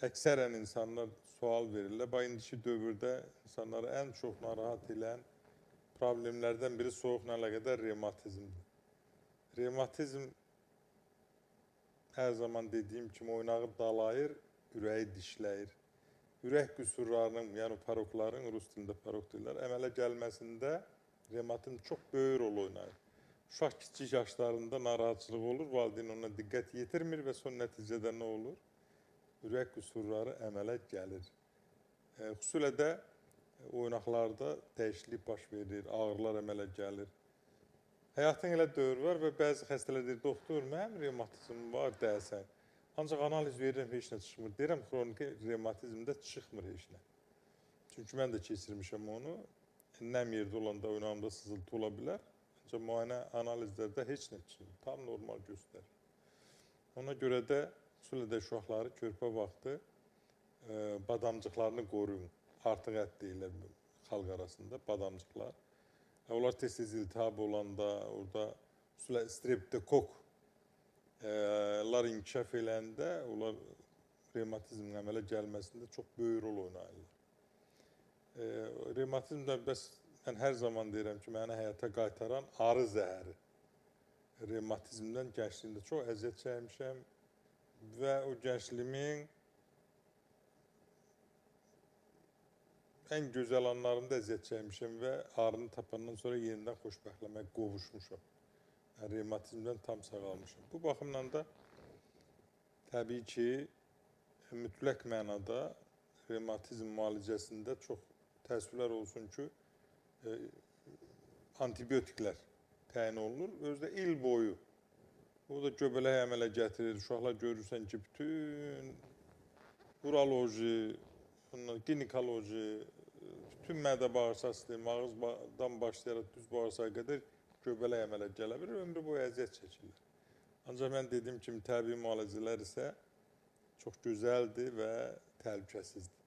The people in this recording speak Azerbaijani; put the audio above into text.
əksərən insanlar sual verirlər. Bax, indiki dövrdə insanları ən çox narahat edən problemlərdən biri soyuqla əlaqədar revmatizmdir. Revmatizm hər zaman dediyim kimi oynağı dalayır, ürəyi dişləyir. Ürək qüsurlarının, yəni parokların, rus dilində parok deyirlər, əmələ gəlməsində revmatizm çox böyük rol oynayır. Uşaq kiçik yaşlarında narahatçılıq olur, valideyn ona diqqət yetirmir və son nəticədə nə olur? Ürək qüsurları əmələ gəlir. Xüsusilə də oynaqlarda dəyişiklik baş verir, ağrılar əmələ gəlir. Həyatın elə dövr var və bəzi xəstələr deyir, doktor, mənim revmatizm var, deyəsən. Ancaq analiz verirəm, heç nə çıxmır. Deyirəm, xroniki revmatizmdə çıxmır heç nə. Çünki mən də keçirmişəm onu. Nəm yerdə olanda oynağımda sızıltı ola bilər. Ancaq müayinə analizlərdə heç nə çıxmır. Tam normal göstərir. Ona görə də xüsusilə də uşaqları körpə vaxtı badamcıqlarını qoruyun. Artıq ət deyirlər xalq arasında, badamcıqlar. Onlar tez-tez iltihab olanda, orada xüsusilə streptokoklar inkişaf eləndə, onlar revmatizmin əmələ gəlməsində çox böyük rol oynayırlar. Revmatizmdə bəs mən hər zaman deyirəm ki, məni həyata qaytaran arı zəhəri. Revmatizmdən gəncliyimdə çox əziyyət çəkmişəm və o gəncliyimin ən gözəl anlarında əziyyət çəkmişəm və ağrını tapandan sonra yenidən xoşbəxtləməyə qovuşmuşam. Revmatizmdən tam sağalmışam. Bu baxımdan da təbii ki, mütləq mənada revmatizm müalicəsində çox təəssüflər olsun ki, antibiotiklər təyin olunur. Özü də il boyu. O da göbələk əmələ gətirir. Uşaqlar görürsən ki, bütün uroloji, ginekoloji, bütün mədə-bağırsaq sistemi, ağızdan başlayaraq düz bağırsağa qədər göbələk əmələ gələ bilir, ömrü boyu əziyyət çəkilir. Ancaq mən dediyim kimi təbii müalicələr isə çox gözəldir və təhlükəsizdir.